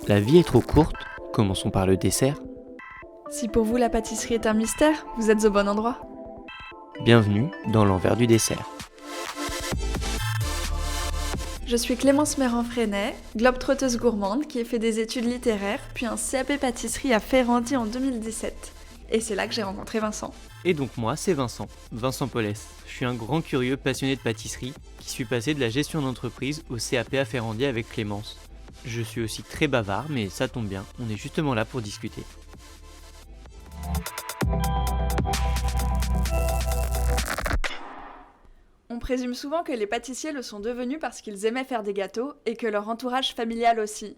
La vie est trop courte, commençons par le dessert. Si pour vous la pâtisserie est un mystère, vous êtes au bon endroit. Bienvenue dans l'envers du dessert. Je suis Clémence Méran-Freinet, globe-trotteuse gourmande qui a fait des études littéraires, puis un CAP pâtisserie à Ferrandi en 2017. Et c'est là que j'ai rencontré Vincent. Et donc moi, c'est Vincent Paulès. Je suis un grand curieux passionné de pâtisserie qui suis passé de la gestion d'entreprise au CAP à Ferrandi avec Clémence. Je suis aussi très bavard, mais ça tombe bien, on est justement là pour discuter. On présume souvent que les pâtissiers le sont devenus parce qu'ils aimaient faire des gâteaux et que leur entourage familial aussi.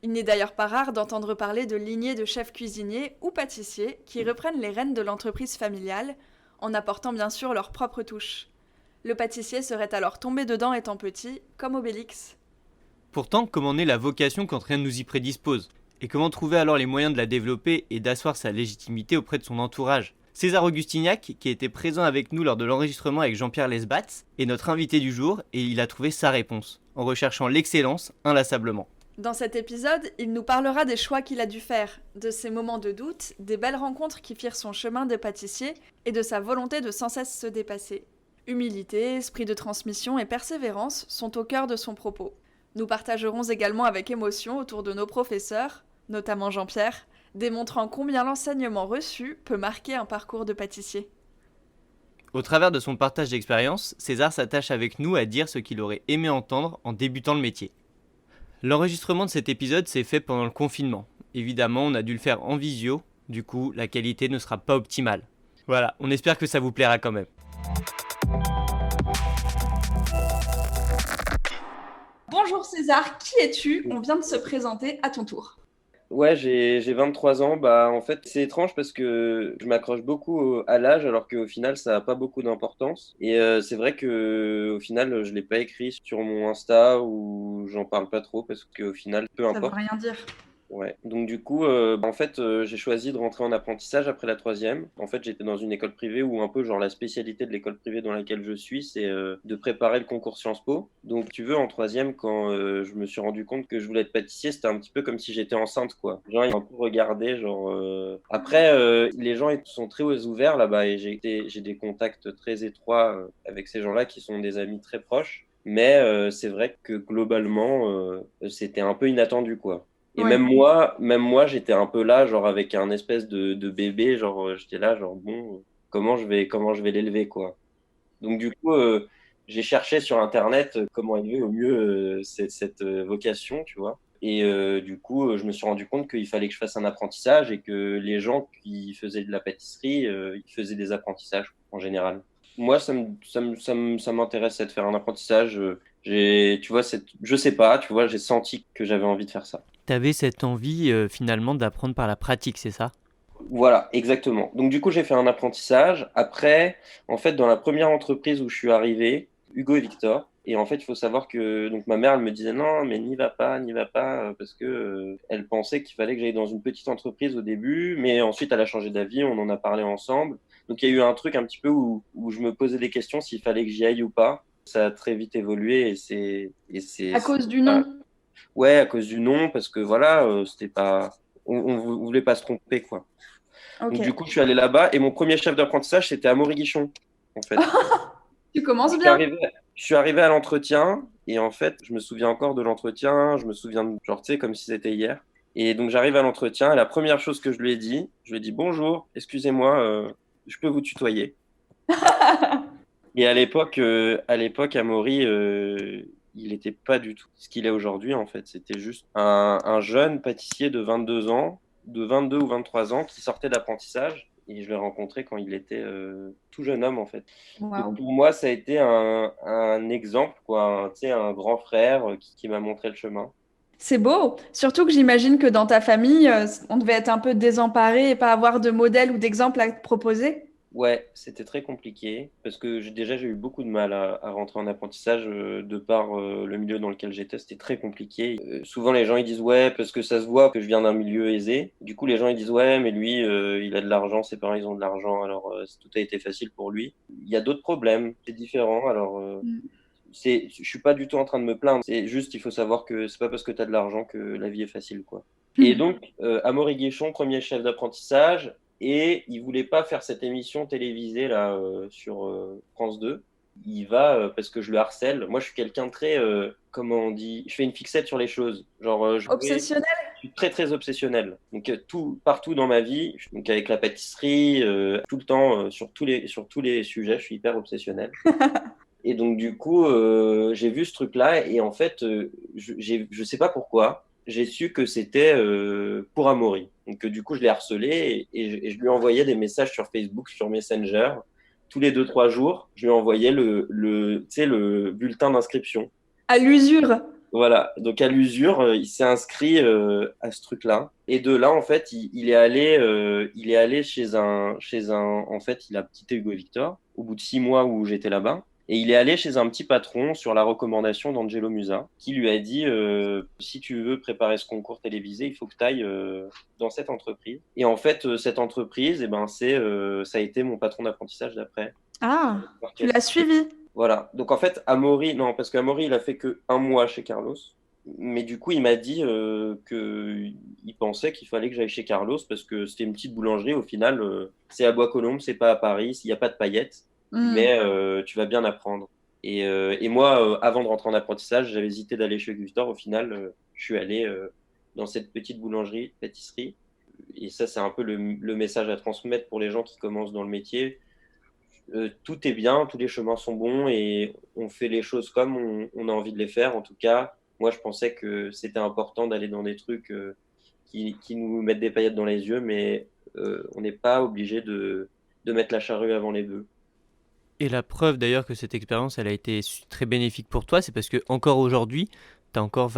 Il n'est d'ailleurs pas rare d'entendre parler de lignées de chefs cuisiniers ou pâtissiers qui reprennent les rênes de l'entreprise familiale, en apportant bien sûr leur propre touche. Le pâtissier serait alors tombé dedans étant petit, comme Obélix. Pourtant, comment naît la vocation quand rien ne nous y prédispose ? Et comment trouver alors les moyens de la développer et d'asseoir sa légitimité auprès de son entourage ? César Augustignac, qui était présent avec nous lors de l'enregistrement avec Jean-Pierre Lesbatz, est notre invité du jour et il a trouvé sa réponse, en recherchant l'excellence inlassablement. Dans cet épisode, il nous parlera des choix qu'il a dû faire, de ses moments de doute, des belles rencontres qui firent son chemin de pâtissier et de sa volonté de sans cesse se dépasser. Humilité, esprit de transmission et persévérance sont au cœur de son propos. Nous partagerons également avec émotion autour de nos professeurs, notamment Jean-Pierre, démontrant combien l'enseignement reçu peut marquer un parcours de pâtissier. Au travers de son partage d'expérience, César s'attache avec nous à dire ce qu'il aurait aimé entendre en débutant le métier. L'enregistrement de cet épisode s'est fait pendant le confinement. Évidemment, on a dû le faire en visio, du coup, la qualité ne sera pas optimale. Voilà, on espère que ça vous plaira quand même. Bonjour César, qui es-tu ? On vient de se présenter à ton tour. Ouais, j'ai 23 ans. Bah, en fait, c'est étrange parce que je m'accroche beaucoup à l'âge alors qu'au final, ça n'a pas beaucoup d'importance. Et c'est vrai que au final, je l'ai pas écrit sur mon Insta ou j'en parle pas trop parce qu'au final, peu Ça veut importe. rien dire. Ouais. Donc du coup, en fait, j'ai choisi de rentrer en apprentissage après la troisième. En fait, j'étais dans une école privée où un peu genre la spécialité de l'école privée dans laquelle je suis, c'est de préparer le concours Sciences Po. Donc tu veux, en troisième, quand je me suis rendu compte que je voulais être pâtissier, c'était un petit peu comme si j'étais enceinte, quoi. Genre, ils m'ont un peu regardé, genre. Après, les gens ils sont très ouverts là-bas et j'ai des contacts très étroits avec ces gens-là qui sont des amis très proches. Mais c'est vrai que globalement, c'était un peu inattendu, quoi. Et Ouais. même moi, j'étais un peu là, genre avec un espèce de bébé, genre j'étais là, genre bon, comment je vais l'élever, quoi. Donc du coup, j'ai cherché sur Internet comment élever au mieux cette vocation, tu vois. Et du coup, je me suis rendu compte qu'il fallait que je fasse un apprentissage et que les gens qui faisaient de la pâtisserie, ils faisaient des apprentissages en général. Moi, ça m'intéressait de faire un apprentissage. Tu vois, je sais pas, tu vois, j'ai senti que j'avais envie de faire ça. T'avais cette envie finalement d'apprendre par la pratique, c'est ça ? Voilà, exactement. Donc du coup, j'ai fait un apprentissage. Après, en fait, dans la première entreprise où je suis arrivé, Hugo et Victor. Et en fait, il faut savoir que donc ma mère, elle me disait non, mais n'y va pas, parce que elle pensait qu'il fallait que j'aille dans une petite entreprise au début, mais ensuite elle a changé d'avis, on en a parlé ensemble. Donc il y a eu un truc un petit peu où je me posais des questions s'il fallait que j'y aille ou pas. Ça a très vite évolué À cause du nom. ouais, à cause du nom, parce que voilà, c'était pas, on voulait pas se tromper, quoi. Ok. Donc, du coup, je suis allé là-bas et mon premier chef d'apprentissage, c'était Amaury Guichon, en fait. Tu Je commences suis bien. arrivé, je suis arrivé à l'entretien et en fait, je me souviens encore de l'entretien, je me souviens, genre, tu sais, comme si c'était hier. Et donc, j'arrive à l'entretien et la première chose que je lui ai dit, je lui ai dit bonjour, excusez-moi, je peux vous tutoyer. Et à l'époque, Amaury, il n'était pas du tout ce qu'il est aujourd'hui, en fait. C'était juste un jeune pâtissier de 22 ans, de 22 ou 23 ans, qui sortait d'apprentissage. Et je l'ai rencontré quand il était tout jeune homme, en fait. Donc, Waouh. pour moi, ça a été un exemple, quoi, tu sais, un grand frère qui m'a montré le chemin. C'est beau. Surtout que j'imagine que dans ta famille, on devait être un peu désemparé et pas avoir de modèle ou d'exemple à te proposer. Ouais, c'était très compliqué parce que déjà j'ai eu beaucoup de mal à rentrer en apprentissage de par le milieu dans lequel j'étais, c'était très compliqué. Souvent les gens ils disent ouais parce que ça se voit que je viens d'un milieu aisé. Du coup les gens ils disent ouais mais lui il a de l'argent, ses parents ils ont de l'argent alors tout a été facile pour lui. Il y a d'autres problèmes, c'est différent alors je suis pas du tout en train de me plaindre. C'est juste, il faut savoir que c'est pas parce que tu as de l'argent que la vie est facile, quoi. Et donc, Amaury Guéchon, premier chef d'apprentissage, et il voulait pas faire cette émission télévisée là sur France 2. Il va parce que je le harcèle. Moi, je suis quelqu'un de très, comment on dit, je fais une fixette sur les choses. Genre, Obsessionnel? je suis très très obsessionnel. Donc partout dans ma vie, donc avec la pâtisserie, tout le temps sur tous les sujets, je suis hyper obsessionnel. Et donc du coup, j'ai vu ce truc-là et en fait, je sais pas pourquoi, j'ai su que c'était pour Amaury. Donc du coup, je l'ai harcelé et je lui envoyais des messages sur Facebook, sur Messenger. Tous les 2-3 jours, je lui envoyais tu sais, le bulletin d'inscription. À l'usure. Voilà, donc à l'usure, il s'est inscrit à ce truc-là. Et de là, en fait, il est allé chez en fait, il a quitté Hugo Victor au bout de 6 mois où j'étais là-bas. Et il est allé chez un petit patron sur la recommandation d'Angelo Musa, qui lui a dit si tu veux préparer ce concours télévisé, il faut que tu ailles dans cette entreprise. Et en fait, cette entreprise, eh ben, ça a été mon patron d'apprentissage d'après. Ah, tu l'as suivi. Voilà. Donc en fait, Amaury, non, parce qu'Amaury, il a fait que 1 mois chez Carlos. Mais du coup, il m'a dit qu'il pensait qu'il fallait que j'aille chez Carlos parce que c'était une petite boulangerie. Au final, c'est à Bois-Colombes, c'est pas à Paris, il n'y a pas de paillettes. Mais tu vas bien apprendre. Et moi, avant de rentrer en apprentissage, j'avais hésité d'aller chez Victor. Au final, je suis allé dans cette petite boulangerie, pâtisserie. Et ça, c'est un peu le message à transmettre pour les gens qui commencent dans le métier. Tout est bien, tous les chemins sont bons et on fait les choses comme on a envie de les faire. En tout cas, moi, je pensais que c'était important d'aller dans des trucs qui nous mettent des paillettes dans les yeux, mais on n'est pas obligé de mettre la charrue avant les bœufs. Et la preuve d'ailleurs que cette expérience elle a été très bénéfique pour toi, c'est parce que encore aujourd'hui, t'es encore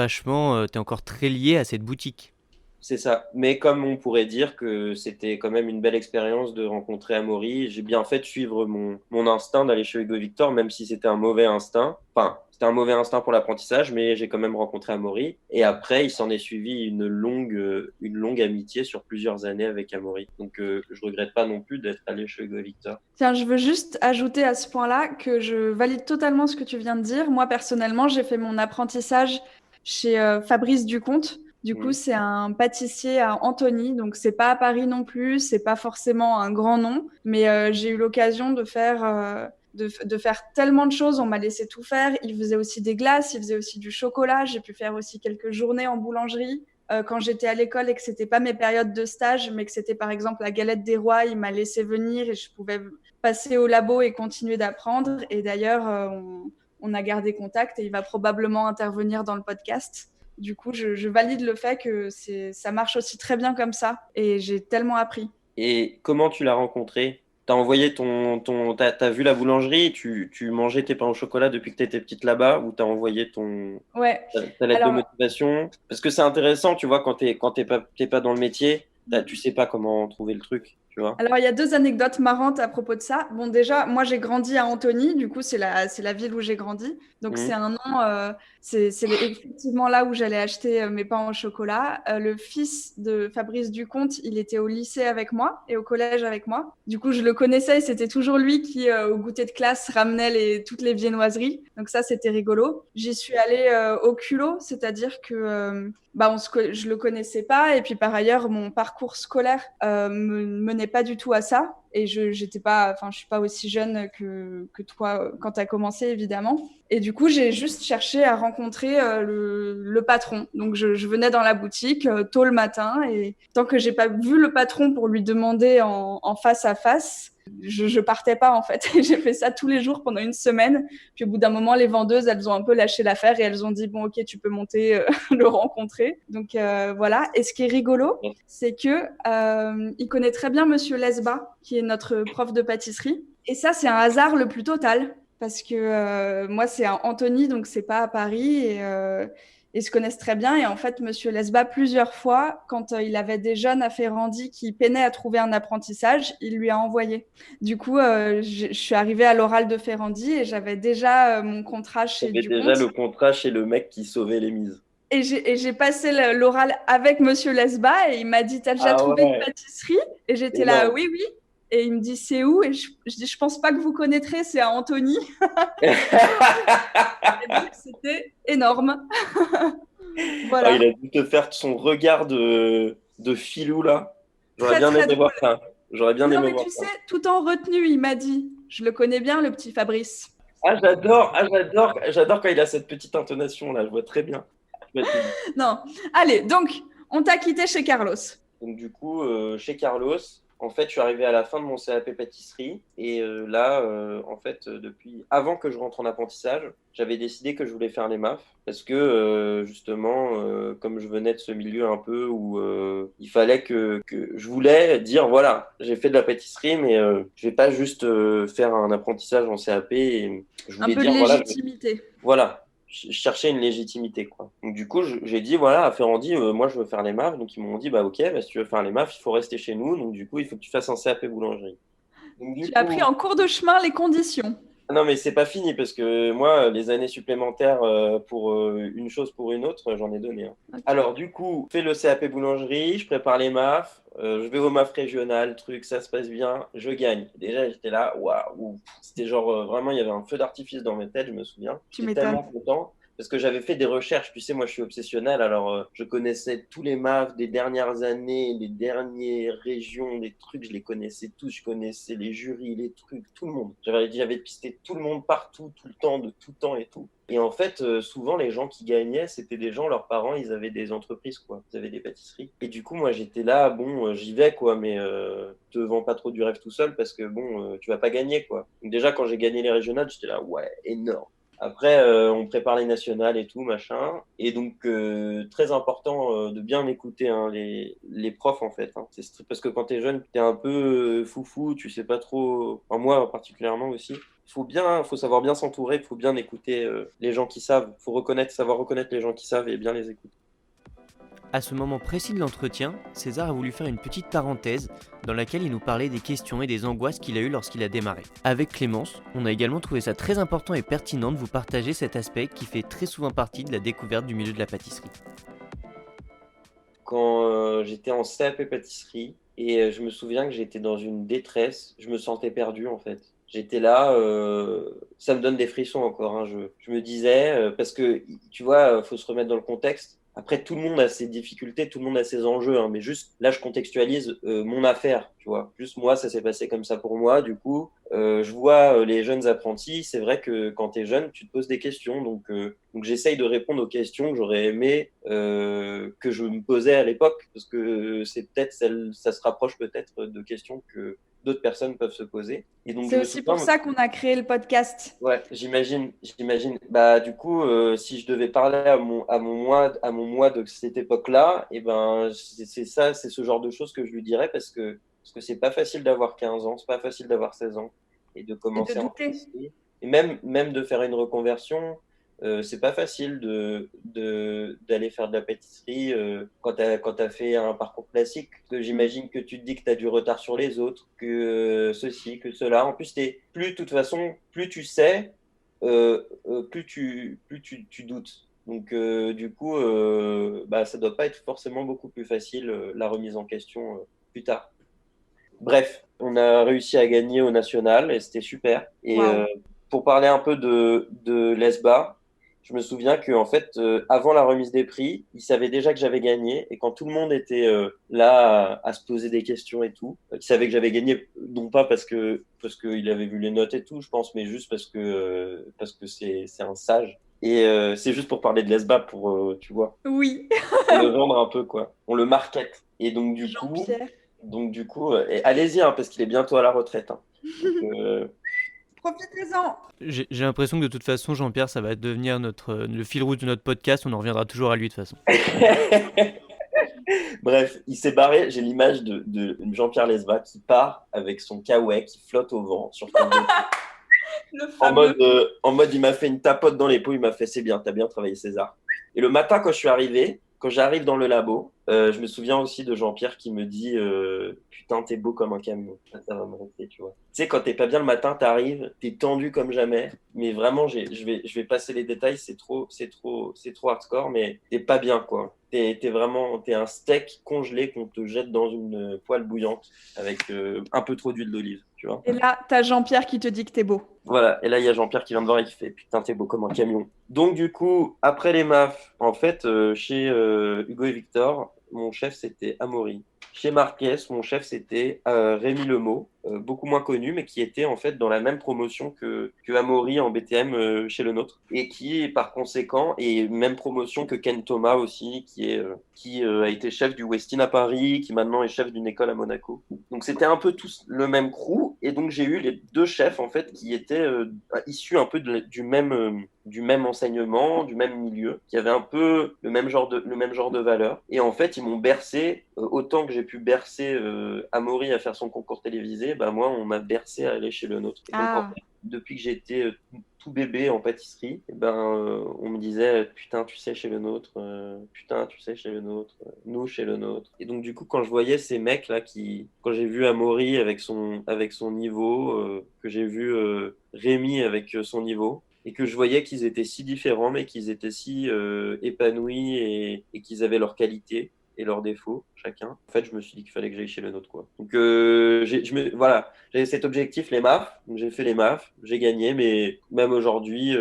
très lié à cette boutique. C'est ça. Mais comme on pourrait dire que c'était quand même une belle expérience de rencontrer Amaury, j'ai bien fait de suivre mon instinct d'aller chez Hugo Victor, même si c'était un mauvais instinct. Enfin, c'était un mauvais instinct pour l'apprentissage, mais j'ai quand même rencontré Amaury. Et après, il s'en est suivi une longue amitié sur plusieurs années avec Amaury. Donc, je regrette pas non plus d'être allé chez Hugo Victor. Tiens, je veux juste ajouter à ce point-là que je valide totalement ce que tu viens de dire. Moi, personnellement, j'ai fait mon apprentissage chez Fabrice Duconte. Du coup, c'est un pâtissier à Antony, donc c'est pas à Paris non plus, c'est pas forcément un grand nom, mais j'ai eu l'occasion de faire tellement de choses. On m'a laissé tout faire. Il faisait aussi des glaces, il faisait aussi du chocolat. J'ai pu faire aussi quelques journées en boulangerie. Quand j'étais à l'école et que c'était pas mes périodes de stage, mais que c'était par exemple la galette des rois, il m'a laissé venir et je pouvais passer au labo et continuer d'apprendre. Et d'ailleurs, on a gardé contact et il va probablement intervenir dans le podcast. Du coup, je valide le fait que ça marche aussi très bien comme ça et j'ai tellement appris. Et comment tu l'as rencontré? T'as envoyé t'as vu la boulangerie, tu mangeais tes pains au chocolat depuis que t'étais petite là-bas, ou t'as envoyé Ouais. ta lettre de motivation? Parce que c'est intéressant, tu vois, quand t'es pas dans le métier, tu sais pas comment trouver le truc, tu vois. Alors, il y a 2 anecdotes marrantes à propos de ça. Bon, déjà, moi, j'ai grandi à Antony. Du coup, c'est la ville où j'ai grandi. Donc, c'est un nom. C'est effectivement là où j'allais acheter mes pains au chocolat. Le fils de Fabrice Duconte, il était au lycée avec moi et au collège avec moi. Du coup, je le connaissais et c'était toujours lui qui, au goûter de classe, ramenait toutes les viennoiseries. Donc, ça, c'était rigolo. J'y suis allée au culot, c'est-à-dire que je le connaissais pas. Et puis, par ailleurs, mon parcours scolaire me menait pas du tout à ça et je suis pas aussi jeune que toi quand tu as commencé évidemment, et du coup j'ai juste cherché à rencontrer le patron. Donc je venais dans la boutique tôt le matin et tant que j'ai pas vu le patron pour lui demander en face à face, je partais pas en fait. J'ai fait ça tous les jours pendant 1 semaine. Puis au bout d'un moment, les vendeuses, elles ont un peu lâché l'affaire et elles ont dit bon ok, tu peux monter le rencontrer. Donc voilà. Et ce qui est rigolo, c'est que il connaît très bien Monsieur Lesba, qui est notre prof de pâtisserie. Et ça, c'est un hasard le plus total parce que moi, c'est à Antony, donc c'est pas à Paris et ils se connaissent très bien. Et en fait, Monsieur Lesba, plusieurs fois, quand il avait des jeunes à Ferrandi qui peinaient à trouver un apprentissage, il lui a envoyé. Du coup, je suis arrivée à l'oral de Ferrandi et j'avais déjà mon contrat chez Duconte. J'avais déjà le contrat chez le mec qui sauvait les mises. Et j'ai passé l'oral avec Monsieur Lesba et il m'a dit « T'as déjà trouvé une pâtisserie ?» Et j'étais là « Oui, oui. » Et il me dit, c'est où? Et je dis, je pense pas que vous connaîtrez, c'est à Antony. Et donc, c'était énorme. Ah, Voilà. il a dû te faire son regard de filou là. J'aurais Très, bien très aimé voir drôle. ça. J'aurais bien Non, aimé mais voir tu ça. sais, tout en retenue, il m'a dit, je le connais bien, le petit Fabrice. J'adore quand il a cette petite intonation là. Je vois très bien. Je vois très bien. Non. Allez, donc, on t'a quitté chez Carlos. Donc du coup, chez Carlos, en fait, je suis arrivé à la fin de mon CAP pâtisserie et là, en fait, depuis avant que je rentre en apprentissage, j'avais décidé que je voulais faire les MAF parce que justement, comme je venais de ce milieu un peu où il fallait que je voulais dire voilà, j'ai fait de la pâtisserie, mais je vais pas juste faire un apprentissage en CAP. Et je Un voulais peu de dire voilà, légitimité. voilà, je cherchais une légitimité, quoi. Donc, du coup, j'ai dit, voilà, à Ferrandi, moi, je veux faire les MAF. Donc, ils m'ont dit, bah, ok, bah, si tu veux faire les MAF, il faut rester chez nous. Donc, du coup, il faut que tu fasses un CAP boulangerie. Donc, du Tu as appris coup, en cours de chemin les conditions. non, mais c'est pas fini parce que moi, les années supplémentaires pour une chose pour une autre, j'en ai donné, hein. Ok. Alors, du coup, je fais le CAP boulangerie, je prépare les MAF, je vais au MAF régional, truc, ça se passe bien, je gagne. Déjà, j'étais là, waouh, c'était genre vraiment, il y avait un feu d'artifice dans mes têtes, je me souviens. Tu J'étais m'étonnes. tellement content parce que j'avais fait des recherches. Tu sais, moi, je suis obsessionnel, alors je connaissais tous les MAF des dernières années, les dernières régions, des trucs, je les connaissais tous, je connaissais les jurys, les trucs, tout le monde. J'avais pisté tout le monde partout, tout le temps, de tout temps et tout. Et en fait, souvent, les gens qui gagnaient, c'était des gens, leurs parents, ils avaient des entreprises, quoi. Ils avaient des pâtisseries. Et du coup, moi, j'étais là, bon, j'y vais, quoi, mais te vends pas trop du rêve tout seul parce que, bon, tu vas pas gagner, quoi. Donc, déjà, quand j'ai gagné les régionales, j'étais là, ouais, énorme. Après, on prépare les nationales et tout, machin. Et donc, très important de bien écouter hein, les profs, en fait. Hein. Parce que quand tu es jeune, tu es un peu foufou, tu sais pas trop. Enfin, moi, particulièrement aussi. Faut savoir bien s'entourer, il faut bien écouter les gens qui savent. Il faut savoir reconnaître les gens qui savent et bien les écouter. À ce moment précis de l'entretien, César a voulu faire une petite parenthèse dans laquelle il nous parlait des questions et des angoisses qu'il a eues lorsqu'il a démarré. Avec Clémence, on a également trouvé ça très important et pertinent de vous partager cet aspect qui fait très souvent partie de la découverte du milieu de la pâtisserie. Quand j'étais en CAP pâtisserie, et je me souviens que j'étais dans une détresse, je me sentais perdu en fait. J'étais là, ça me donne des frissons encore. Hein, je me disais, parce que tu vois, faut se remettre dans le contexte. Après, tout le monde a ses difficultés, tout le monde a ses enjeux, hein, mais juste là, je contextualise mon affaire, tu vois. Juste moi, ça s'est passé comme ça pour moi. Du coup, je vois les jeunes apprentis. C'est vrai que quand tu es jeune, tu te poses des questions. Donc j'essaye de répondre aux questions que j'aurais aimé que je me posais à l'époque, parce que c'est peut-être ça se rapproche peut-être de questions que d'autres personnes peuvent se poser. Et donc je C'est me aussi souviens, pour ça qu'on a créé le podcast. ouais, j'imagine. Bah du coup, si je devais parler à mon moi de cette époque-là, et ben c'est ça, c'est ce genre de choses que je lui dirais parce que c'est pas facile d'avoir 15 ans, c'est pas facile d'avoir 16 ans et de Et de commencer en douter. pâtisserie. Et même de faire une reconversion, c'est pas facile d'aller faire de la pâtisserie quand t'as fait un parcours classique. Parce que j'imagine que tu te dis que tu as du retard sur les autres, que ceci, que cela. En plus, de toute façon, plus tu sais, plus tu doutes. Donc, du coup, bah, ça doit pas être forcément beaucoup plus facile la remise en question plus tard. Bref, on a réussi à gagner au national et c'était super. Et Waouh. pour parler un peu de l'ESBA, je me souviens que en fait, avant la remise des prix, ils savaient déjà que j'avais gagné. Et quand tout le monde était là à se poser des questions et tout, ils savaient que j'avais gagné, non pas parce qu'il avait vu les notes et tout, je pense, mais juste parce que c'est un sage. Et c'est juste pour parler de l'ESBA, pour, tu vois, Oui. pour le vendre un peu, quoi. On le market. Et Jean-Pierre. donc du coup, allez-y, hein, parce qu'il est bientôt à la retraite. Hein. Donc, Profitez-en. J'ai l'impression que de toute façon, Jean-Pierre, ça va devenir le fil rouge de notre podcast, on en reviendra toujours à lui de toute façon. Bref, il s'est barré. J'ai l'image de Jean-Pierre Lesba qui part avec son kawaii qui flotte au vent sur son dos. Le En fameux. mode, il m'a fait une tapote dans l'épaule, il m'a fait c'est bien, t'as bien travaillé César. Et le matin, quand je suis arrivé, Quand j'arrive dans le labo, je me souviens aussi de Jean-Pierre qui me dit putain, t'es beau comme un camion. Ça va me rester, tu vois. Tu sais, quand t'es pas bien le matin, t'arrives, t'es tendu comme jamais. Mais vraiment, je vais passer les détails, c'est trop hardcore, mais t'es pas bien, quoi. T'es un steak congelé qu'on te jette dans une poêle bouillante avec un peu trop d'huile d'olive, tu vois. Et là, t'as Jean-Pierre qui te dit que t'es beau. Voilà, et là, il y a Jean-Pierre qui vient de voir et qui fait putain, t'es beau comme un camion. Donc, du coup, après les MAF, en fait, chez Hugo et Victor, mon chef, c'était Amaury. Chez Marquez, mon chef, c'était Rémi Lemeau, beaucoup moins connu, mais qui était en fait dans la même promotion que Amaury en BTM chez le nôtre. Et qui, par conséquent, est même promotion que Ken Thomas aussi, qui a été chef du Westin à Paris, qui maintenant est chef d'une école à Monaco. Donc, c'était un peu tous le même crew. Et donc, j'ai eu les deux chefs, en fait, qui étaient issus un peu du même enseignement, du même milieu, qui avaient un peu le même genre de valeurs. Et en fait, ils m'ont bercé, autant que j'ai pu bercer Amaury à faire son concours télévisé, bah moi, on m'a bercé à aller chez le nôtre. Et donc, en Ah, fait, depuis que j'étais tout bébé en pâtisserie, eh ben, on me disait putain, tu sais, chez le nôtre, putain, tu sais, chez le nôtre, nous, chez le nôtre. Et donc, du coup, quand je voyais ces mecs-là, quand j'ai vu Amaury avec son niveau, que j'ai vu Rémi avec son niveau, et que je voyais qu'ils étaient si différents, mais qu'ils étaient si épanouis et qu'ils avaient leurs qualités et leurs défauts, chacun. En fait, je me suis dit qu'il fallait que j'aille chez le nôtre, quoi. Donc, voilà, j'avais cet objectif, les MAF. Donc, j'ai fait les MAF, j'ai gagné, mais même aujourd'hui,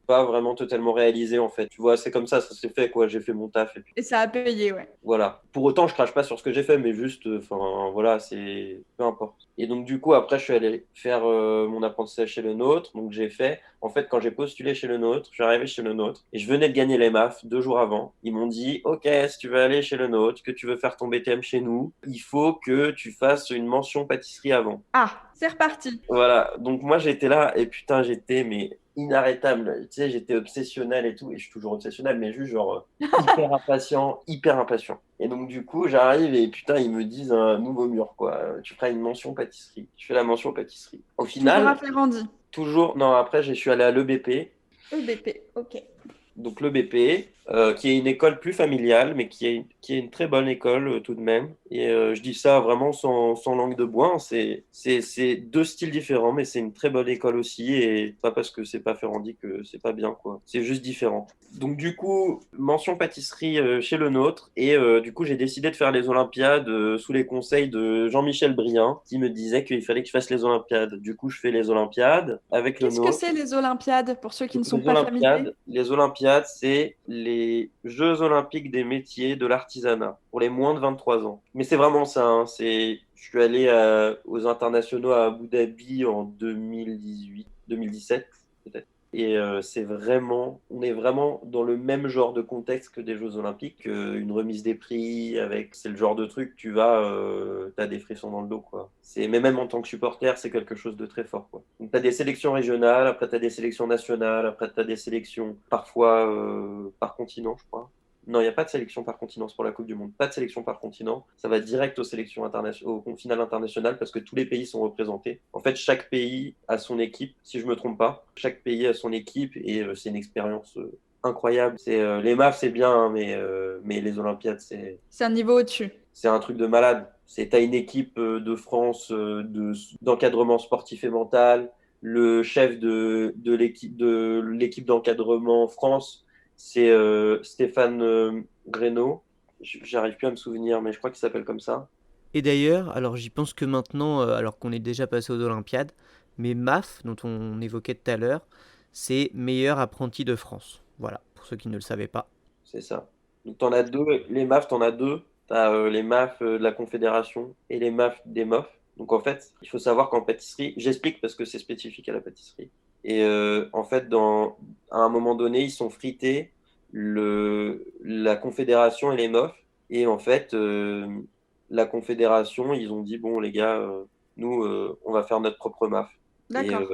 pas vraiment totalement réalisé, en fait. Tu vois, c'est comme ça s'est fait, quoi. J'ai fait mon taf, et puis et ça a payé, ouais. voilà. Pour autant, je crache pas sur ce que j'ai fait, mais juste, enfin, voilà, c'est peu importe. Et donc, du coup, après, je suis allé faire mon apprentissage chez le nôtre. Donc, j'ai fait, en fait, quand j'ai postulé chez le nôtre, je suis arrivé chez le nôtre et je venais de gagner les MAF 2 jours avant. Ils m'ont dit, OK, si tu veux aller chez le nôtre, que tu veux faire ton BTM chez nous, il faut que tu fasses une mention pâtisserie avant. Ah, c'est reparti. Voilà, donc moi j'étais là et putain j'étais mais inarrêtable, tu sais j'étais obsessionnel et tout et je suis toujours obsessionnel mais juste genre hyper impatient, hyper impatient. Et donc du coup j'arrive et putain ils me disent un nouveau mur quoi, tu feras une mention pâtisserie. Je fais la mention pâtisserie. Au Toujours à final, Ferrandi. toujours, non après je suis allé à l'EBP, EBP, ok. donc le BP, qui est une école plus familiale, mais qui est une très bonne école tout de même. Et je dis ça vraiment sans langue de bois, hein. C'est deux styles différents, mais c'est une très bonne école aussi. Et pas parce que c'est pas Ferrandi que c'est pas bien, quoi. C'est juste différent. Donc du coup, mention pâtisserie chez le nôtre. Et du coup, j'ai décidé de faire les Olympiades sous les conseils de Jean-Michel Briand, qui me disait qu'il fallait que je fasse les Olympiades. Du coup, je fais les Olympiades avec le Qu'est-ce que nôtre. c'est les Olympiades pour ceux qui ne Donc, sont pas familiers? Les Olympiades, c'est les Jeux Olympiques des métiers de l'artisanat pour les moins de 23 ans. Mais c'est vraiment ça, hein, je suis allé aux internationaux à Abu Dhabi en 2018, 2017 peut-être. Et on est vraiment dans le même genre de contexte que des Jeux Olympiques, une remise des prix, c'est le genre de truc, t'as des frissons dans le dos, quoi. Mais même en tant que supporter, c'est quelque chose de très fort, quoi. Donc t'as des sélections régionales, après t'as des sélections nationales, après t'as des sélections parfois par continent, je crois. Non, il n'y a pas de sélection par continent pour la Coupe du Monde. Pas de sélection par continent. Ça va direct aux sélections au finale internationale parce que tous les pays sont représentés. En fait, chaque pays a son équipe, si je me trompe pas. Chaque pays a son équipe et c'est une expérience incroyable. Les MAF, c'est bien, hein, mais les Olympiades, C'est un niveau au-dessus. c'est un truc de malade. T'as une équipe de France d'encadrement sportif et mental. Le chef de l'équipe d'encadrement France, c'est Stéphane Greno. J'arrive plus à me souvenir, mais je crois qu'il s'appelle comme ça. Et d'ailleurs, alors j'y pense que maintenant, alors qu'on est déjà passé aux Olympiades, mais MAF, dont on évoquait tout à l'heure, c'est meilleur apprenti de France. Voilà, pour ceux qui ne le savaient pas. C'est ça. Donc t'en as deux. Les MAF, t'en as deux. T'as les MAF de la Confédération et les MAF des MOF. Donc en fait, il faut savoir qu'en pâtisserie, j'explique parce que c'est spécifique à la pâtisserie. Et en fait, à un moment donné, ils sont frités la Confédération et les MOF. Et en fait, la Confédération, ils ont dit, bon les gars, nous, on va faire notre propre MAF. Et, D'accord.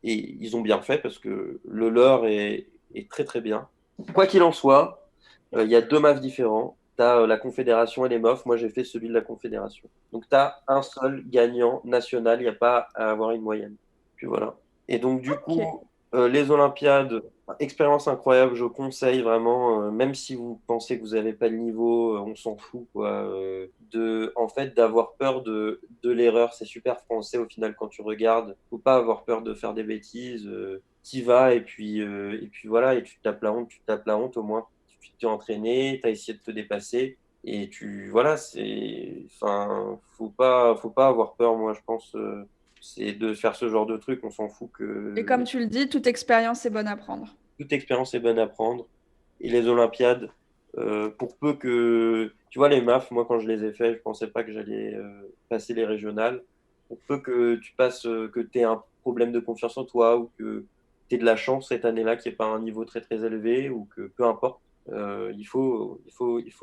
et ils ont bien fait parce que le leur est très très bien. Quoi qu'il en soit, il y a deux MAF différents. Tu as la Confédération et les MOF. Moi, j'ai fait celui de la Confédération. Donc, tu as un seul gagnant national. Il n'y a pas à avoir une moyenne. Puis voilà. Et donc, du Ok. coup, les Olympiades, Expérience incroyable, je conseille vraiment, même si vous pensez que vous n'avez pas le niveau, on s'en fout, quoi. En fait, d'avoir peur de l'erreur, c'est super français au final quand tu regardes. Faut pas avoir peur de faire des bêtises, t'y vas et puis voilà, et tu te tapes la honte, tu te tapes la honte au moins. Tu t'es entraîné, tu as essayé de te dépasser, et voilà, enfin, faut pas avoir peur, moi je pense, c'est de faire ce genre de truc, on s'en fout Et que comme tu le dis, toute expérience est bonne à prendre. toute expérience est bonne à prendre. Et les Olympiades, pour peu que. Tu vois, les MAF, moi, quand je les ai faits, je pensais pas que j'allais passer les régionales. Pour peu que tu passes, que tu aies un problème de confiance en toi ou que tu aies de la chance cette année-là, qui n'est pas un niveau très très élevé ou que peu importe, il faut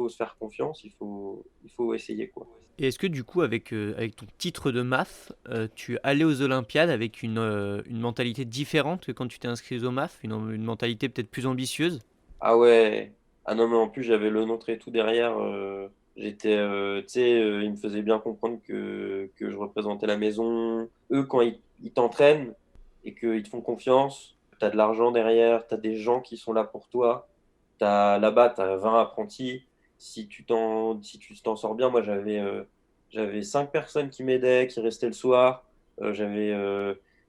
se faire confiance, il faut essayer, quoi. Et est-ce que du coup, avec ton titre de MAF, tu allais aux Olympiades avec une mentalité différente que quand tu t'es inscrit au MAF, une mentalité peut-être plus ambitieuse? Ah ouais, ah non, mais en plus, j'avais le nôtre et tout derrière. J'étais, tu sais, ils me faisaient bien comprendre que je représentais la maison. Eux, quand ils t'entraînent et qu'ils te font confiance, tu as de l'argent derrière, tu as des gens qui sont là pour toi. Là-bas, tu as 20 apprentis. Si tu t'en sors bien, moi, j'avais 5 personnes qui m'aidaient, qui restaient le soir. J'avais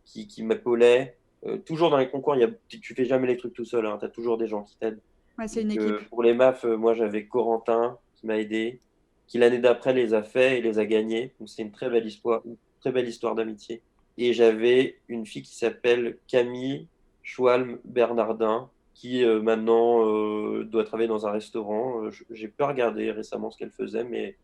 qui m'épaulaient. Toujours dans les concours, tu fais jamais les trucs tout seul, hein, tu as toujours des gens qui t'aident. Ouais, c'est Donc, une équipe. pour les MAF, moi j'avais Corentin qui m'a aidé, qui l'année d'après les a fait et les a gagnés. Donc c'est une très belle histoire d'amitié. Et j'avais une fille qui s'appelle Camille Schwalm Bernardin, qui maintenant doit travailler dans un restaurant. J'ai pas regardé récemment ce qu'elle faisait, mais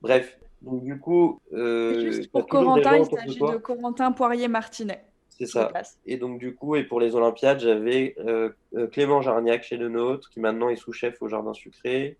bref. Donc du coup, Et juste tu as pour toujours des Corentin, gens il autour de s'agit de toi. Corentin Poirier-Martinet. C'est Je ça. replace. Et donc, du coup, et pour les Olympiades, j'avais Clément Jarniac chez le nôtre, qui maintenant est sous-chef au Jardin Sucré.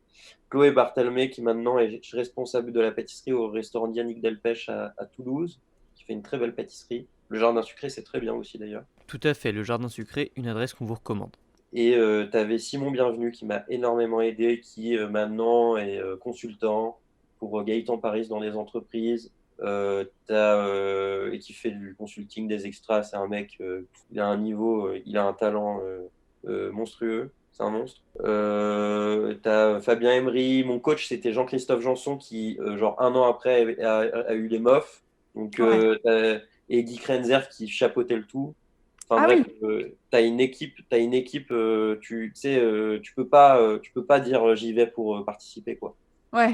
Chloé Barthelmé, qui maintenant est responsable de la pâtisserie au restaurant Yannick Delpech à Toulouse, qui fait une très belle pâtisserie. Le Jardin Sucré, c'est très bien aussi d'ailleurs. Tout à fait, le Jardin Sucré, une adresse qu'on vous recommande. Et tu avais Simon Bienvenu qui m'a énormément aidé, qui maintenant est consultant pour Gaëtan Paris dans des entreprises. Et qui fait du consulting des extras. C'est un mec, il a un niveau, il a un talent monstrueux. C'est un monstre. Tu as Fabien Emery. Mon coach, c'était Jean-Christophe Janson qui, genre un an après, a eu les MOF. Donc, Ouais. et Guy Krenzer qui chapeautait le tout. Enfin Ah bref, oui, t'as une équipe, tu sais, tu peux pas dire j'y vais pour participer, quoi. ouais.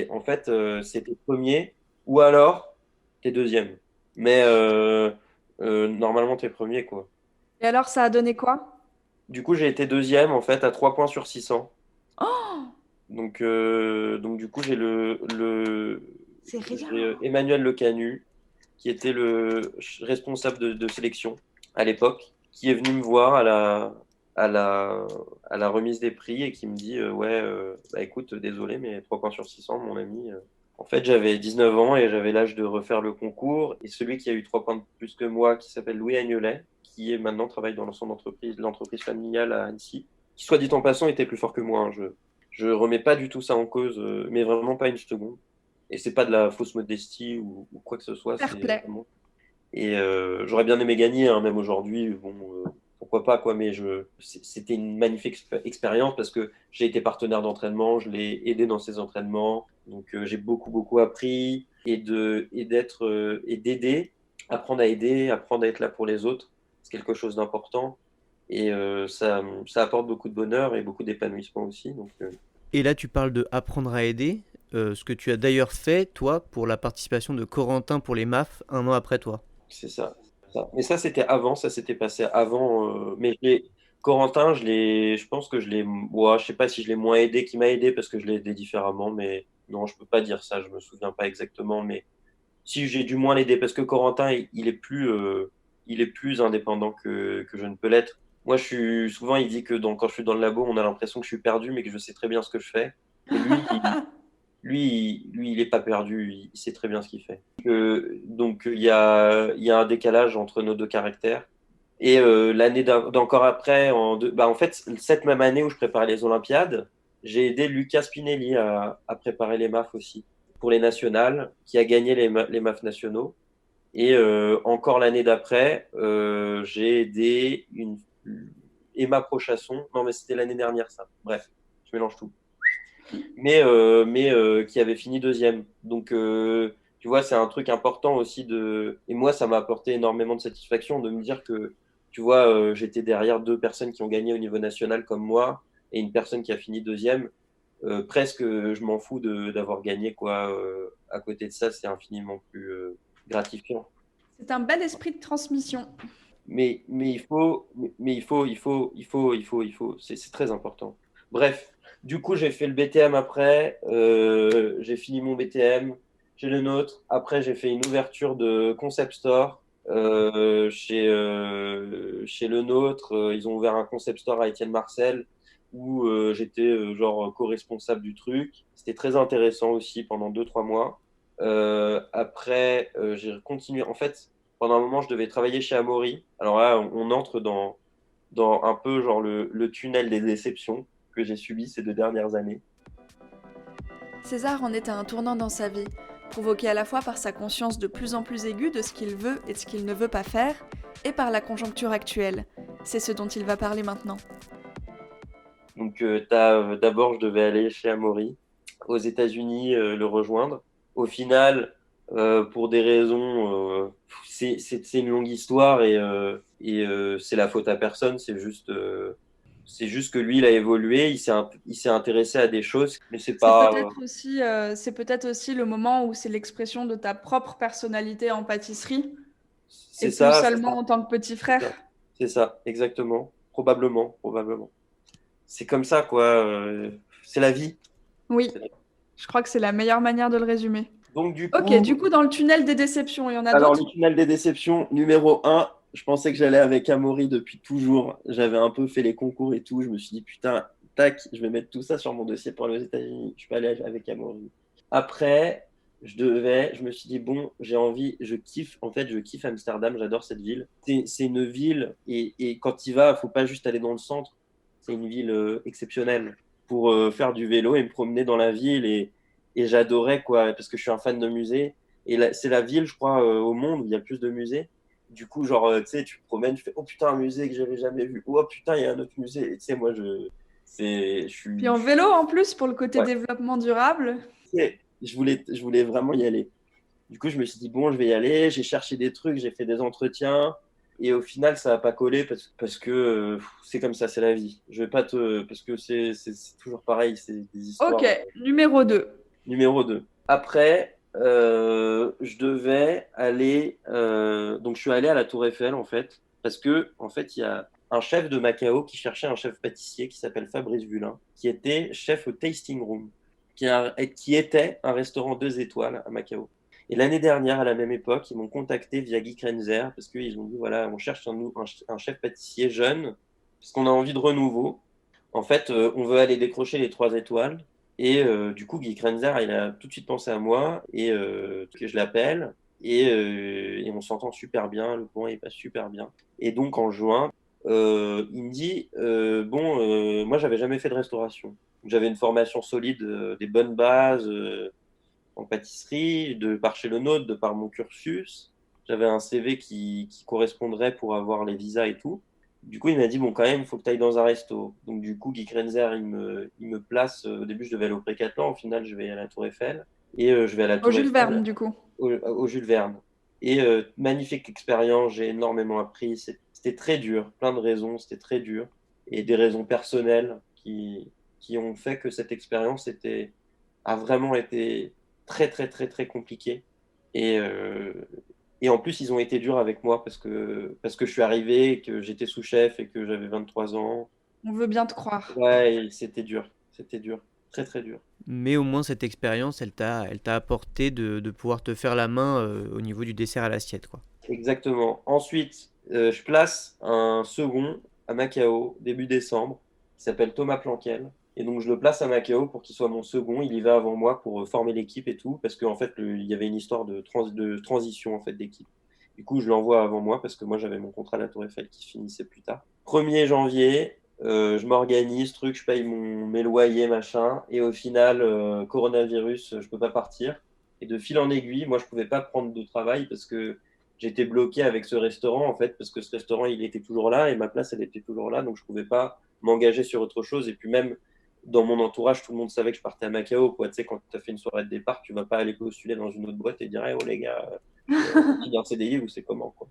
En fait, c'est tes premiers ou alors t'es deuxième. Mais normalement t'es premier, quoi. Et alors, ça a donné quoi? Du coup, j'ai été deuxième en fait à 3 points sur 600. Oh, Donc du coup, c'est j'ai rien. Emmanuel Lecanu, qui était le responsable de sélection à l'époque, qui est venu me voir à la, à la remise des prix et qui me dit ouais, bah écoute, désolé, mais 3 points sur 600, mon ami. En fait, j'avais 19 ans et j'avais l'âge de refaire le concours. Et celui qui a eu 3 points de plus que moi, qui s'appelle Louis Agnolet, qui est maintenant travaille dans son entreprise, l'entreprise familiale à Annecy, qui, soit dit en passant, était plus fort que moi, hein. Je remets pas du tout ça en cause, mais vraiment pas une seconde. Et c'est pas de la fausse modestie ou quoi que ce soit, Fair c'est play. vraiment. Et j'aurais bien aimé gagner, hein, même aujourd'hui. Bon, pourquoi pas, quoi. Mais c'était une magnifique expérience parce que j'ai été partenaire d'entraînement, je l'ai aidé dans ses entraînements. Donc j'ai beaucoup, beaucoup appris et d'aider, apprendre à aider, apprendre à être là pour les autres. C'est quelque chose d'important. Et ça apporte beaucoup de bonheur et beaucoup d'épanouissement aussi. Donc, Et là, tu parles de apprendre à aider, ce que tu as d'ailleurs fait, toi, pour la participation de Corentin pour les MAF un an après toi. c'est ça. Mais ça, c'était avant, ça s'était passé avant. Corentin, je pense que ouais, je sais pas si je l'ai moins aidé qu'il m'a aidé parce que je l'ai aidé différemment, mais non, je peux pas dire ça, je me souviens pas exactement, mais si j'ai dû moins l'aider parce que Corentin, il est plus indépendant que je ne peux l'être. Moi, souvent, il dit que quand je suis dans le labo, on a l'impression que je suis perdu, mais que je sais très bien ce que je fais. Et lui, il est pas perdu, il sait très bien ce qu'il fait. Donc, il y a un décalage entre nos deux caractères. Et l'année d'encore après, en fait, cette même année où je préparais les Olympiades, j'ai aidé Lucas Spinelli à préparer les MAF aussi, pour les nationales, qui a gagné les MAF nationaux. Et encore l'année d'après, j'ai aidé Emma Prochasson. Non, mais c'était l'année dernière, ça. Bref, je mélange tout. Qui avait fini deuxième. Donc, tu vois, c'est un truc important aussi de. Et moi, ça m'a apporté énormément de satisfaction de me dire que, tu vois, j'étais derrière 2 personnes qui ont gagné au niveau national comme moi et une personne qui a fini deuxième. Presque, je m'en fous d'avoir gagné, quoi. À côté de ça, c'est infiniment plus gratifiant. C'est un bel esprit de transmission. Mais il faut, c'est très important. Bref, du coup, j'ai fait le BTM après, j'ai fini mon BTM, j'ai le nôtre. Après, j'ai fait une ouverture de concept store chez le nôtre. Ils ont ouvert un concept store à Étienne Marcel où j'étais genre co-responsable du truc. C'était très intéressant aussi pendant 2-3 mois. Après, j'ai continué. En fait, pendant un moment, je devais travailler chez Amaury. Alors là, on entre dans un peu genre le tunnel des déceptions que j'ai subi ces 2 dernières années. César en est à un tournant dans sa vie, provoqué à la fois par sa conscience de plus en plus aiguë de ce qu'il veut et de ce qu'il ne veut pas faire, et par la conjoncture actuelle. C'est ce dont il va parler maintenant. Donc, d'abord, je devais aller chez Amaury, aux États-Unis, le rejoindre. Au final, pour des raisons, c'est une longue histoire et c'est la faute à personne. C'est juste que lui, il a évolué, il s'est intéressé à des choses, mais c'est pas. C'est peut-être aussi le moment où c'est l'expression de ta propre personnalité en pâtisserie, et C'est plus ça, c'est seulement ça, en tant que petit c'est frère. ça, c'est ça, exactement. Probablement, probablement. C'est comme ça, quoi. C'est la vie. Oui, je crois que c'est la meilleure manière de le résumer. Donc, du Ok, coup, du coup, dans le tunnel des déceptions, il y en a alors d'autres? le tunnel des déceptions, numéro un, je pensais que j'allais avec Amaury depuis toujours. J'avais un peu fait les concours et tout. Je me suis dit, putain, tac, je vais mettre tout ça sur mon dossier pour aller aux États-Unis. Je peux aller avec Amaury. Après, je me suis dit, bon, j'ai envie, je kiffe Amsterdam, j'adore cette ville. C'est une ville, et quand tu y vas, faut pas juste aller dans le centre. C'est une ville exceptionnelle pour faire du vélo et me promener dans la ville. Et j'adorais, quoi, parce que je suis un fan de musée. Et c'est la ville, je crois, au monde où il y a le plus de musées. Du coup, genre, tu sais, tu te promènes, tu fais, oh putain, un musée que j'avais jamais vu. Oh putain, il y a un autre musée. Et tu sais, moi, Puis en vélo en plus, pour le côté ouais, développement durable. tu sais, je voulais vraiment y aller. Du coup, je me suis dit, bon, je vais y aller. J'ai cherché des trucs, j'ai fait des entretiens. Et au final, ça n'a pas collé parce que c'est comme ça, c'est la vie. Je vais pas te. Parce que c'est toujours pareil, c'est des Ok, histoires. numéro 2. Numéro 2. Après, je devais aller. Donc, je suis allé à la Tour Eiffel, en fait, parce que, en fait, il y a un chef de Macao qui cherchait un chef pâtissier qui s'appelle Fabrice Vulin, qui était chef au Tasting Room, qui était un restaurant 2 étoiles à Macao. Et l'année dernière, à la même époque, ils m'ont contacté via Guy Krenzer parce qu'ils ont dit voilà, on cherche un chef pâtissier jeune, parce qu'on a envie de renouveau. En fait, on veut aller décrocher les 3 étoiles. Et du coup, Guy Krenzer, il a tout de suite pensé à moi et que je l'appelle. Et on s'entend super bien, le courant il passe super bien. Et donc en juin, il me dit bon, moi j'avais jamais fait de restauration. J'avais une formation solide, des bonnes bases en pâtisserie, de par chez le nôtre, de par mon cursus. J'avais un CV qui correspondrait pour avoir les visas et tout. Du coup, il m'a dit, bon, quand même, il faut que tu ailles dans un resto. Donc, du coup, Guy Krenzer, il me place. Au début, je devais aller au Précathlon. Au final, je vais à la Tour Eiffel. Et je vais à la Au Tour Jules Eiffel, Verne, du coup. au Jules Verne. Et magnifique expérience, j'ai énormément appris. C'était très dur, plein de raisons, c'était très dur. Et des raisons personnelles qui ont fait que cette expérience a vraiment été très, très, très, très compliquée. Et, euh, et en plus, ils ont été durs avec moi parce que je suis arrivé, que j'étais sous-chef et que j'avais 23 ans. On veut bien te croire. Ouais, et c'était dur, très, très dur. Mais au moins cette expérience, elle t'a apporté de pouvoir te faire la main au niveau du dessert à l'assiette, quoi. Exactement. Ensuite, je place un second à Macao, début décembre, qui s'appelle Thomas Planquel. Et donc, je le place à Macao pour qu'il soit mon second. Il y va avant moi pour former l'équipe et tout, parce qu'en fait, il y avait une histoire de transition en fait, d'équipe. Du coup, je l'envoie avant moi parce que moi, j'avais mon contrat à la Tour Eiffel qui finissait plus tard. 1er janvier, je m'organise, truc, je paye mes loyers, machin. Et au final, coronavirus, je peux pas partir. Et de fil en aiguille, moi, je pouvais pas prendre de travail parce que j'étais bloqué avec ce restaurant, en fait, parce que ce restaurant, il était toujours là et ma place, elle était toujours là. Donc, je ne pouvais pas m'engager sur autre chose. Et puis, même dans mon entourage, tout le monde savait que je partais à Macao, quoi. Tu sais, quand tu as fait une soirée de départ, tu ne vas pas aller postuler dans une autre boîte et dire, hey, oh les gars, il y a un CDI ou c'est comment, quoi.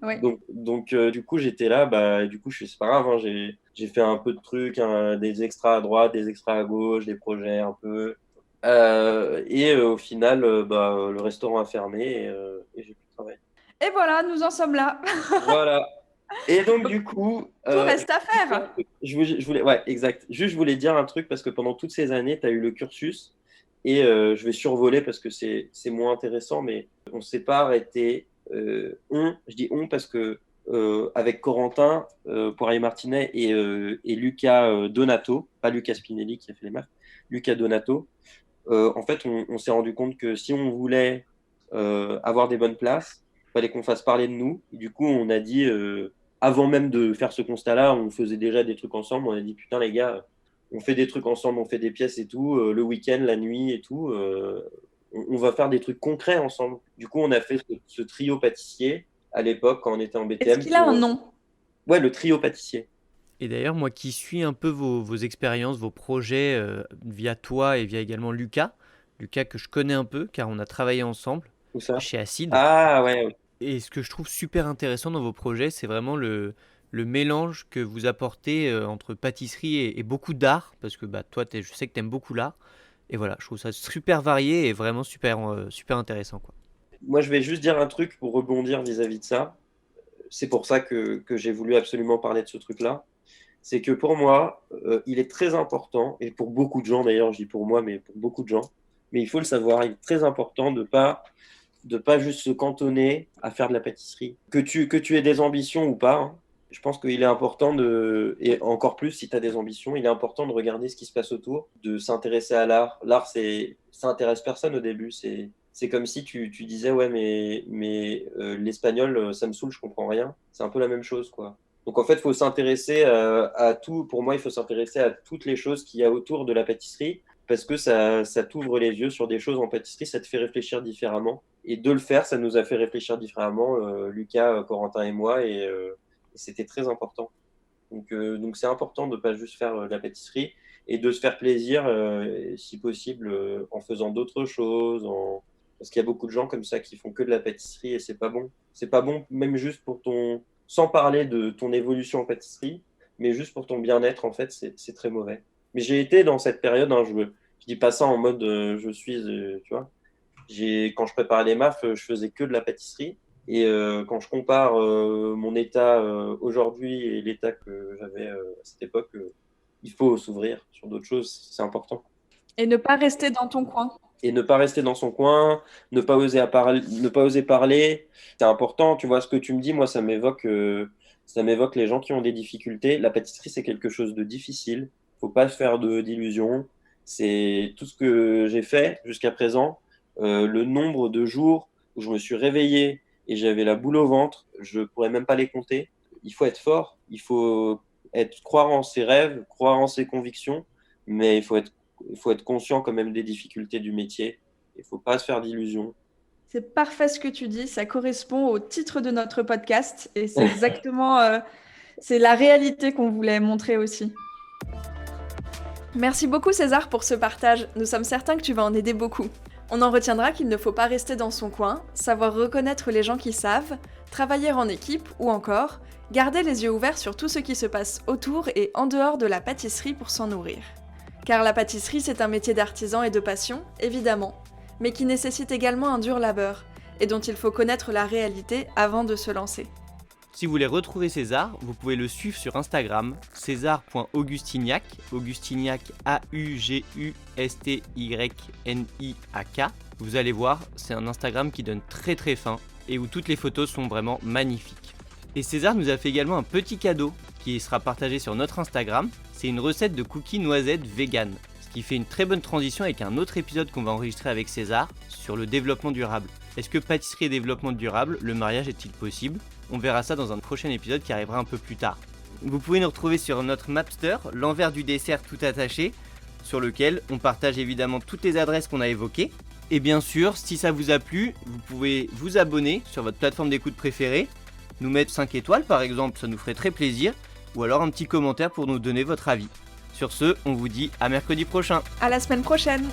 Ouais. Donc du coup, j'étais là, du coup, c'est pas grave, hein, j'ai fait un peu de trucs, hein, des extras à droite, des extras à gauche, des projets un peu. Au final, le restaurant a fermé et j'ai pu travailler. Et voilà, nous en sommes là. Voilà. Et donc, du coup. Tout reste à faire. Je voulais, ouais, exact. Juste, je voulais dire un truc parce que pendant toutes ces années, tu as eu le cursus et je vais survoler parce que c'est moins intéressant, mais on ne s'est pas arrêté. Je dis on parce que avec Corentin Poirier-Martinet et Luca Donato, pas Luca Spinelli qui a fait les maths, Luca Donato, en fait, on s'est rendu compte que si on voulait avoir des bonnes places, il fallait qu'on fasse parler de nous. Et du coup, on a dit, avant même de faire ce constat-là, on faisait déjà des trucs ensemble. On a dit, putain, les gars, on fait des trucs ensemble, on fait des pièces et tout, le week-end, la nuit et tout. On va faire des trucs concrets ensemble. Du coup, on a fait ce trio pâtissier à l'époque quand on était en BTM. Est-ce qu'il a un nom? Ouais, le trio pâtissier. Et d'ailleurs, moi qui suis un peu vos expériences, vos projets via toi et via également Lucas que je connais un peu car on a travaillé ensemble Où ça? chez Acide. Ah ouais. Et ce que je trouve super intéressant dans vos projets, c'est vraiment le mélange que vous apportez entre pâtisserie et beaucoup d'art, parce que toi, je sais que tu aimes beaucoup l'art. Et voilà, je trouve ça super varié et vraiment super intéressant, quoi. Moi, je vais juste dire un truc pour rebondir vis-à-vis de ça. C'est pour ça que j'ai voulu absolument parler de ce truc-là. C'est que pour moi, il est très important, et pour beaucoup de gens d'ailleurs, je dis pour moi, mais pour beaucoup de gens, mais il faut le savoir, il est très important de pas juste se cantonner à faire de la pâtisserie. Que tu aies des ambitions ou pas, hein, je pense qu'il est important et encore plus si tu as des ambitions, il est important de regarder ce qui se passe autour, de s'intéresser à l'art. L'art, ça intéresse personne au début. C'est comme si tu disais, ouais, mais l'espagnol, ça me saoule, je comprends rien. C'est un peu la même chose, quoi. Donc en fait, il faut s'intéresser à tout. Pour moi, il faut s'intéresser à toutes les choses qu'il y a autour de la pâtisserie parce que ça t'ouvre les yeux sur des choses en pâtisserie, ça te fait réfléchir différemment. Et de le faire, ça nous a fait réfléchir différemment, Lucas, Corentin et moi, et c'était très important. Donc c'est important de ne pas juste faire de la pâtisserie et de se faire plaisir, si possible, en faisant d'autres choses. Parce qu'il y a beaucoup de gens comme ça qui font que de la pâtisserie et c'est pas bon. C'est pas bon même juste pour sans parler de ton évolution en pâtisserie, mais juste pour ton bien-être, en fait, c'est très mauvais. Mais j'ai été dans cette période, hein, je dis pas ça en mode je suis, tu vois. Quand je préparais les MAF, je faisais que de la pâtisserie. Et quand je compare mon état aujourd'hui et l'état que j'avais à cette époque, il faut s'ouvrir sur d'autres choses, c'est important. Et ne pas rester dans ton coin. Et ne pas rester dans son coin, ne pas oser parler, c'est important. Tu vois, ce que tu me dis, moi, ça m'évoque les gens qui ont des difficultés. La pâtisserie, c'est quelque chose de difficile. Faut pas se faire d'illusions. C'est tout ce que j'ai fait jusqu'à présent. Le nombre de jours où je me suis réveillé et j'avais la boule au ventre, je pourrais même pas les compter. Il faut être fort, il faut croire en ses rêves, croire en ses convictions, mais il faut être conscient quand même des difficultés du métier. Il ne faut pas se faire d'illusions. C'est parfait ce que tu dis, ça correspond au titre de notre podcast et c'est exactement c'est la réalité qu'on voulait montrer aussi. Merci beaucoup César pour ce partage, nous sommes certains que tu vas en aider beaucoup. On en retiendra qu'il ne faut pas rester dans son coin, savoir reconnaître les gens qui savent, travailler en équipe ou encore garder les yeux ouverts sur tout ce qui se passe autour et en dehors de la pâtisserie pour s'en nourrir. Car la pâtisserie, c'est un métier d'artisan et de passion, évidemment, mais qui nécessite également un dur labeur, et dont il faut connaître la réalité avant de se lancer. Si vous voulez retrouver César, vous pouvez le suivre sur Instagram, césar.augustiniak, Augustiniak AUGUSTYNIAK. Vous allez voir, c'est un Instagram qui donne très très fin, et où toutes les photos sont vraiment magnifiques. Et César nous a fait également un petit cadeau, qui sera partagé sur notre Instagram. C'est une recette de cookies noisettes vegan, ce qui fait une très bonne transition avec un autre épisode qu'on va enregistrer avec César sur le développement durable. Est-ce que pâtisserie et développement durable, le mariage est-il possible? On verra ça dans un prochain épisode qui arrivera un peu plus tard. Vous pouvez nous retrouver sur notre Mapster, l'envers du dessert tout attaché, sur lequel on partage évidemment toutes les adresses qu'on a évoquées. Et bien sûr, si ça vous a plu, vous pouvez vous abonner sur votre plateforme d'écoute préférée, nous mettre 5 étoiles par exemple, ça nous ferait très plaisir, ou alors un petit commentaire pour nous donner votre avis. Sur ce, on vous dit à mercredi prochain. À la semaine prochaine!